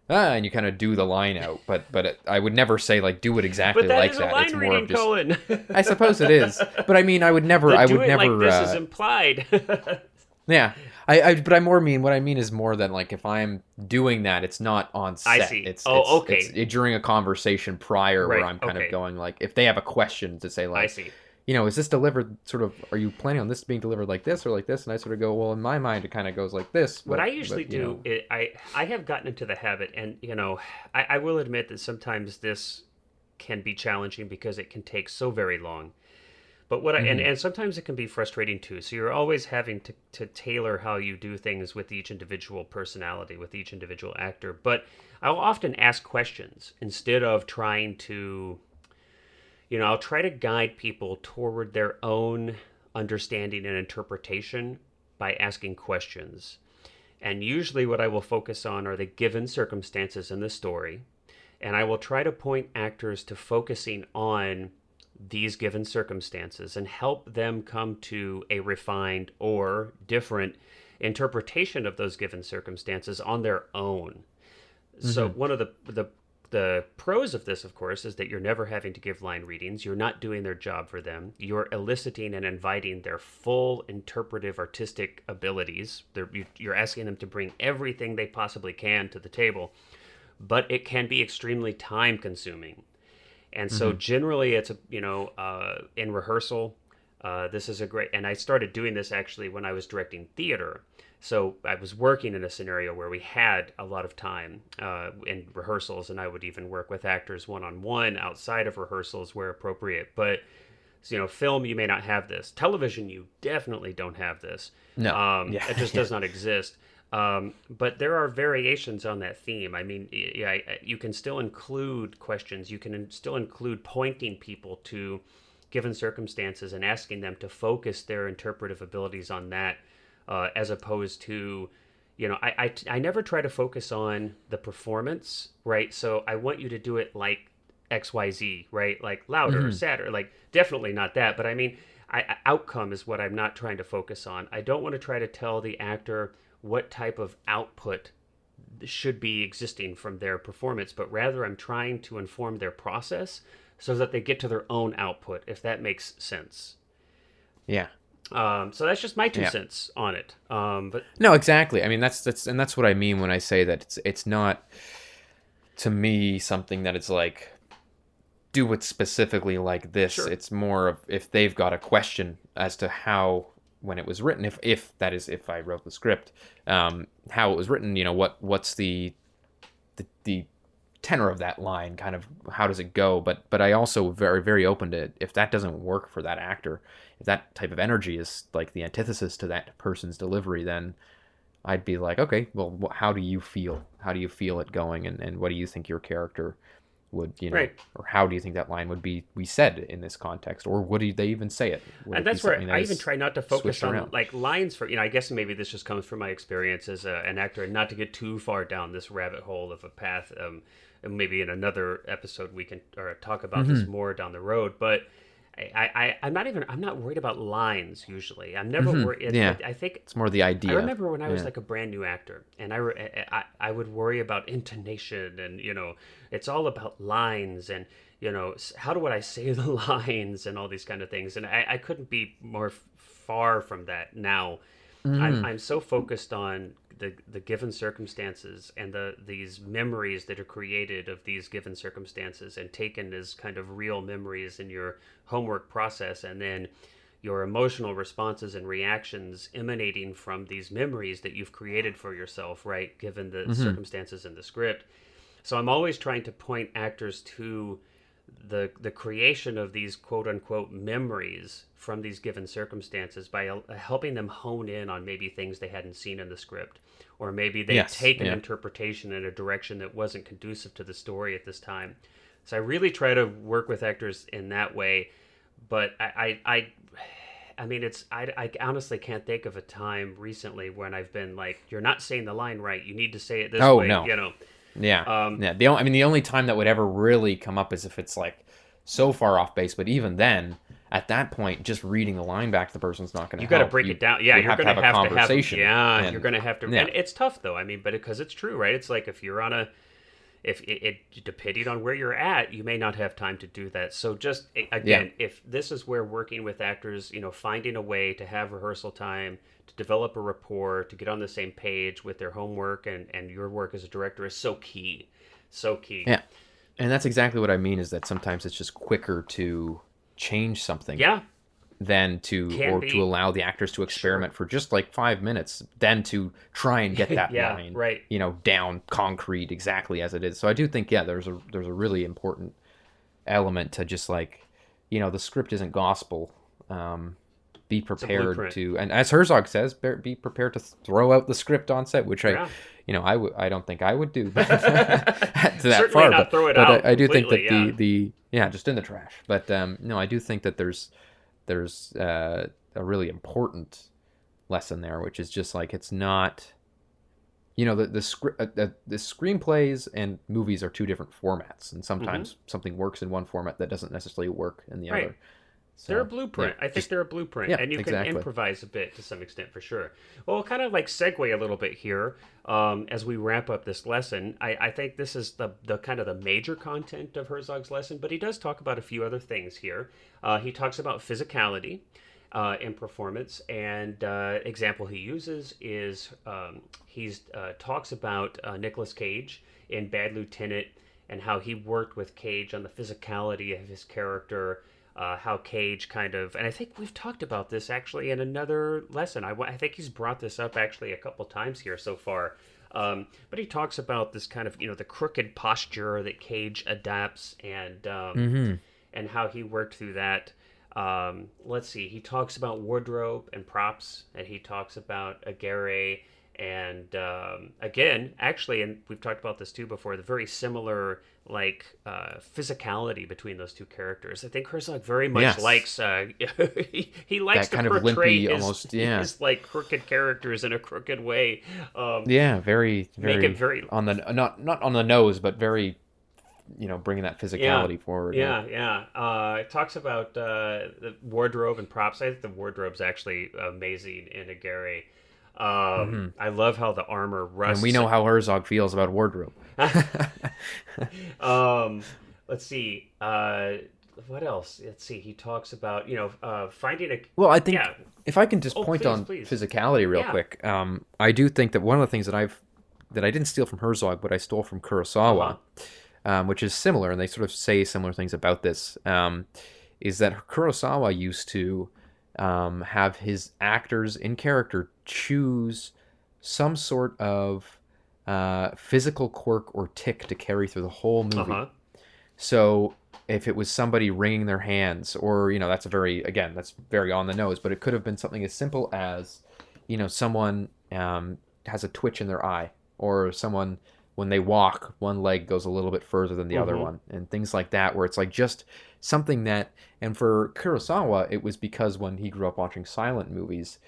and you kind of do the line out. But I would never say like do it exactly like that. It's more of just. Colin. I suppose it is, but I mean, I would never. Like this is implied. Yeah. But what I mean is more than like if I'm doing that, it's not on set. I see. It's during a conversation prior where I'm kind of going like, if they have a question to say like, I see. Is this delivered sort of, are you planning on this being delivered like this or like this? And I sort of go, well, in my mind, it kind of goes like this. What I usually do, I have gotten into the habit, and I will admit that sometimes this can be challenging because it can take so very long. But and sometimes it can be frustrating too. So you're always having to tailor how you do things with each individual personality, with each individual actor. But I'll often ask questions instead of trying to, I'll try to guide people toward their own understanding and interpretation by asking questions. And usually what I will focus on are the given circumstances in the story. And I will try to point actors to focusing on these given circumstances and help them come to a refined or different interpretation of those given circumstances on their own. So one of the pros of this, of course, is that you're never having to give line readings. You're not doing their job for them. You're eliciting and inviting their full interpretive artistic abilities. You're asking them to bring everything they possibly can to the table, but it can be extremely time consuming. And so generally it's, in rehearsal, this is a great, and I started doing this actually when I was directing theater. So I was working in a scenario where we had a lot of time in rehearsals, and I would even work with actors one-on-one outside of rehearsals where appropriate. But, film, you may not have this. Television, you definitely don't have this. No. It just does not exist. But there are variations on that theme. I mean, you can still include questions. You can still include pointing people to given circumstances and asking them to focus their interpretive abilities on that, as opposed to, I never try to focus on the performance, right? So I want you to do it like XYZ, right? Like louder, sadder, like definitely not that. But I mean, outcome is what I'm not trying to focus on. I don't want to try to tell the actor what type of output should be existing from their performance, but rather I'm trying to inform their process so that they get to their own output, if that makes sense. Yeah. So that's just my 2 cents on it. But no, exactly. I mean, that's what I mean when I say that it's not, to me, something that it's like, do it specifically like this. Sure. It's more of if they've got a question as to how, when it was written, if I wrote the script, how it was written, what's the tenor of that line, kind of how does it go? But I also very, very open to it. If that doesn't work for that actor, if that type of energy is like the antithesis to that person's delivery, then I'd be like, okay, well, how do you feel? How do you feel it going? And what do you think your character would, Right. or how do you think that line would be said in this context, or would they even say it? Would And it be that's where something that I even is try not to focus switched on around? like lines for, I guess maybe this just comes from my experience as an actor, and not to get too far down this rabbit hole of a path. And maybe in another episode we can or talk about this Mm-hmm. more down the road. But I'm not worried about lines usually. I'm never Mm-hmm. worried. Yeah, I think it's more the I idea. remember when I was Yeah. like a brand new actor, and I would worry about intonation, and it's all about lines, and how do what I say the lines, and all these kind of things, and I couldn't be more far from that now. Mm-hmm. I'm so focused on the given circumstances and these memories that are created of these given circumstances and taken as kind of real memories in your homework process, and then your emotional responses and reactions emanating from these memories that you've created for yourself, right? Given the Mm-hmm. circumstances in the script. So I'm always trying to point actors to the creation of these quote unquote memories from these given circumstances by helping them hone in on maybe things they hadn't seen in the script, or maybe they Yes. take an Yeah. interpretation in a direction that wasn't conducive to the story at this time. So I really try to work with actors in that way. But I mean, I honestly can't think of a time recently when I've been like, you're not saying the line right. You need to say it this Oh way. no. Yeah. Yeah. I mean, the only time that would ever really come up is if it's like so far off base. But even then, at that point, just reading the line back to the person's not going to You got to help. break You it down. Yeah, would you're have to going have to a have to have. conversation. Yeah, you're And going to have to. yeah. And it's tough though. I mean, but because it's true, right? It's like if you're on a, if it depending on where you're at, you may not have time to do that. So just Yeah. again, if this is where working with actors, finding a way to have rehearsal time, to develop a rapport, to get on the same page with their homework and your work as a director is so key, so key. Yeah. And that's exactly what I mean, is that sometimes it's just quicker to change something Yeah, than to can or to be. allow the actors to Sure. experiment for just like 5 minutes, than to try and get that Yeah, line, right. down concrete exactly as it is. So I do think, yeah, there's a really important element to just like, the script isn't gospel. Be It's a prepared blueprint. to, and as Herzog says, be prepared to throw out the script on set, which Yeah. I don't think I would do to that Certainly far, not but throw it out I do think completely. that Yeah. the yeah, just in the trash. But no, I do think that there's a really important lesson there, which is just like, it's not, the screenplays and movies are two different formats, and sometimes something works in one format that doesn't necessarily work in the Right. other. They're a So blueprint. yeah, I think they're a blueprint, yeah, and you can exactly. improvise a bit to some extent for sure. Well, we'll kind of like segue a little bit here as we wrap up this lesson. I think this is the kind of the major content of Herzog's lesson, but he does talk about a few other things here. He talks about physicality in performance, and example he uses is he talks about Nicolas Cage in Bad Lieutenant and how he worked with Cage on the physicality of his character. How Cage kind of, and I think we've talked about this actually in another lesson. I think he's brought this up actually a couple times here so far. But he talks about this kind of, the crooked posture that Cage adapts, Mm-hmm. and how he worked through that. Let's see. He talks about wardrobe and props, and he talks about Aguirre, and again, actually, and we've talked about this too before, the very similar like physicality between those two characters. I think Herzog very much Yes. likes he likes That to kind of portray limpy, his, almost, yeah. his like crooked characters in a crooked way. Yeah, very, Make it very very on the not on the nose, but very, bringing that yeah. physicality forward. Yeah. It talks about the wardrobe and props. I think the wardrobe's actually amazing in Aguirre. I love how the armor rusts. And we know how Herzog feels about wardrobe. Let's see. What else? Let's see. He talks about finding a. Well, I think Yeah. if I can just Oh, point please, on please. physicality real Yeah. quick, I do think that one of the things that I didn't steal from Herzog, but I stole from Kurosawa, which is similar, and they sort of say similar things about this, is that Kurosawa used to have his actors in character choose some sort of physical quirk or tick to carry through the whole movie. So if it was somebody wringing their hands, or that's that's very on the nose, but it could have been something as simple as someone has a twitch in their eye, or someone when they walk, one leg goes a little bit further than the other Mm-hmm. one, and things like that, where it's like just something that. And for Kurosawa, it was because when he grew up watching silent movies,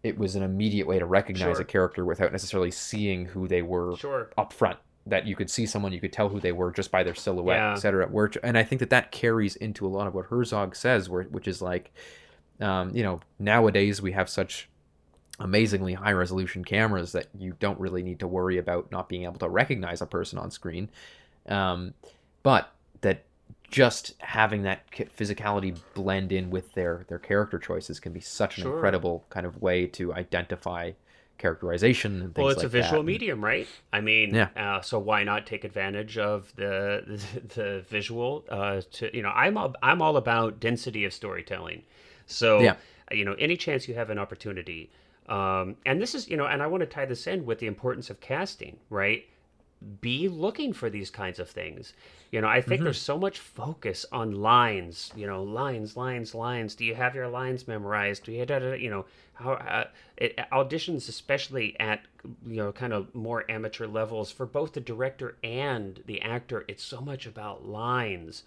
it was an immediate way to recognize a Sure. character without necessarily seeing who they were Sure. up front. That you could see someone, you could tell who they were just by their silhouette, Yeah. etc. And I think that carries into a lot of what Herzog says, which is like, nowadays we have such amazingly high resolution cameras that you don't really need to worry about not being able to recognize a person on screen. But that just having that physicality blend in with their character choices can be such an Sure. incredible kind of way to identify characterization and Well, things it's a like visual that. And medium, right? I mean, yeah, so why not take advantage of the visual? I'm all about density of storytelling. So, yeah, any chance you have an opportunity, and this is, and I want to tie this in with the importance of casting, right? Be looking for these kinds of things. I think hmm there's so much focus on lines, lines, lines, lines. Do you have your lines memorized? Do you, how auditions, especially at, kind of more amateur levels for both the director and the actor, it's so much about lines.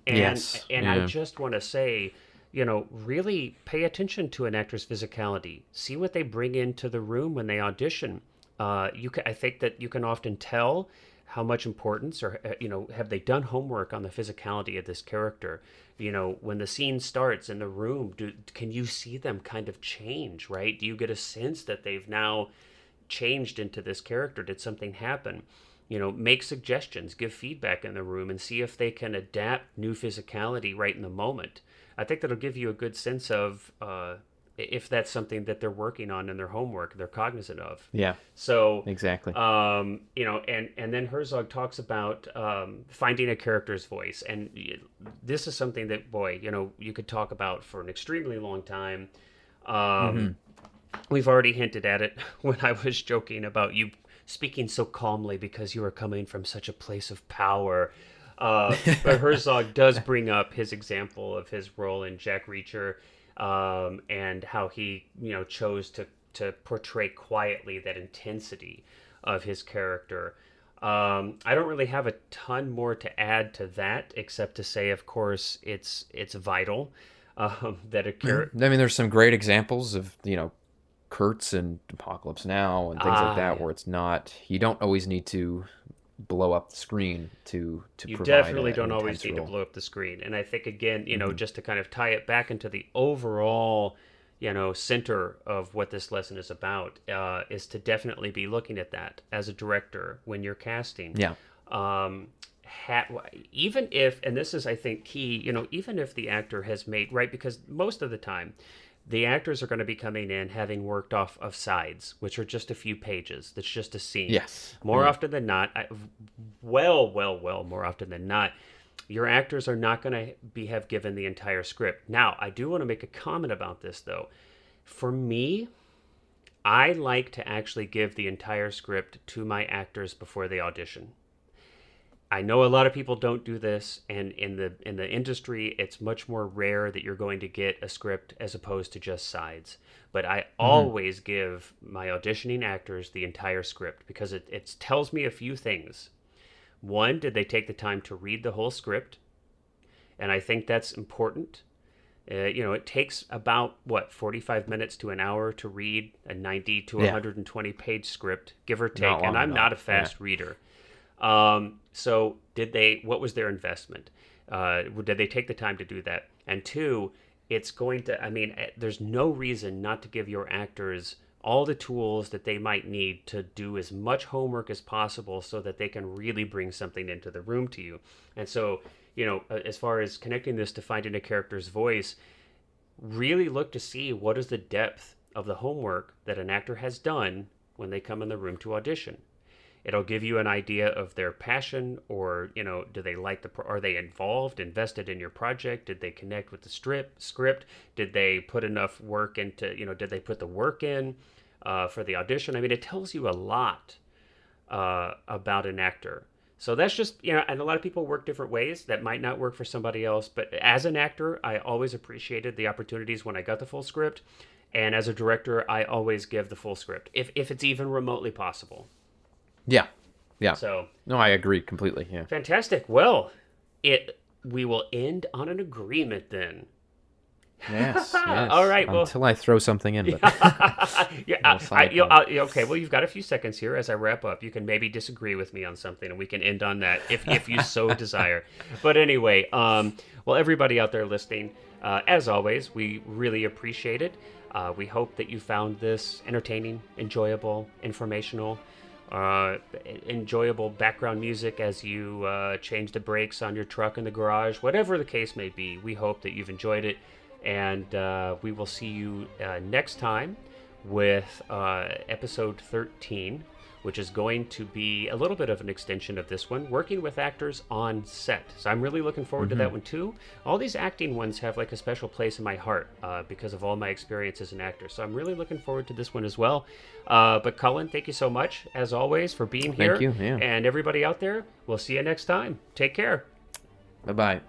And yes, and I yeah, just want to say, really pay attention to an actor's physicality. See what they bring into the room when they audition. I think that you can often tell how much importance, or have they done homework on the physicality of this character. When the scene starts in the room, can you see them kind of change, right? Do you get a sense that they've now changed into this character? Did something happen? Make suggestions, give feedback in the room, and see if they can adapt new physicality right in the moment. I think that'll give you a good sense of if that's something that they're working on in their homework, they're cognizant of. yeah, So, exactly. and then Herzog talks about finding a character's voice, and this is something that, boy, you could talk about for an extremely long time. Um, hmm we've already hinted at it when I was joking about you speaking so calmly because you are coming from such a place of power. But Herzog does bring up his example of his role in Jack Reacher, and how he, chose to portray quietly that intensity of his character. I don't really have a ton more to add to that, except to say, of course, it's vital that a Yeah. character. I mean, there's some great examples of Kurtz and Apocalypse Now and things like Ah, that, where it's not, you don't always need to blow up the screen to you provide definitely an don't always intense need to role. blow up the screen. And I think, again, hmm just to kind of tie it back into the overall, center of what this lesson is about, is to definitely be looking at that as a director when you're casting. Yeah. Um, even if, and this is, I think, key, even if the actor has made, right, because most of the time, the actors are going to be coming in having worked off of sides, which are just a few pages. That's just a scene. Yes. More Yeah. often than not, well, more often than not, your actors are not going to have given the entire script. Now, I do want to make a comment about this, though. For me, I like to actually give the entire script to my actors before they audition. I know a lot of people don't do this, and in the industry, it's much more rare that you're going to get a script as opposed to just sides. But I hmm always give my auditioning actors the entire script because it tells me a few things. One, did they take the time to read the whole script? And I think that's important. It takes about, 45 minutes to an hour to read a 90 to Yeah. 120 page script, give or Not take. And long at I'm not all. a Yeah. fast reader. So what was their investment? Did they take the time to do that? And two, it's going to, I mean, there's no reason not to give your actors all the tools that they might need to do as much homework as possible so that they can really bring something into the room to you. And so, as far as connecting this to finding a character's voice, really look to see what is the depth of the homework that an actor has done when they come in the room to audition. It'll give you an idea of their passion, or do they like are they involved, invested in your project? Did they connect with the script? Did they put enough work into, did they put the work in for the audition? I mean, it tells you a lot about an actor. So that's just, and a lot of people work different ways. That might not work for somebody else. But as an actor, I always appreciated the opportunities when I got the full script. And as a director, I always give the full script if it's even remotely possible. Yeah. Yeah. So No, I agree completely. Yeah. fantastic. Well, we will end on an agreement then. Yes. All Yes. right. Well, Until I throw something in, but yeah. I'll sign it down. Okay. Well, you've got a few seconds here as I wrap up. You can maybe disagree with me on something, and we can end on that if you so desire. But anyway, well, everybody out there listening, as always, we really appreciate it. We hope that you found this entertaining, enjoyable, informational. Enjoyable background music as you change the brakes on your truck in the garage, whatever the case may be. We hope that you've enjoyed it, and we will see you next time with episode 13, which is going to be a little bit of an extension of this one, working with actors on set. So I'm really looking forward to that one too. All these acting ones have like a special place in my heart because of all my experience as an actor. So I'm really looking forward to this one as well. But Cullen, thank you so much, as always, for being here. Thank you. Yeah. And everybody out there, we'll see you next time. Take care. Bye-bye.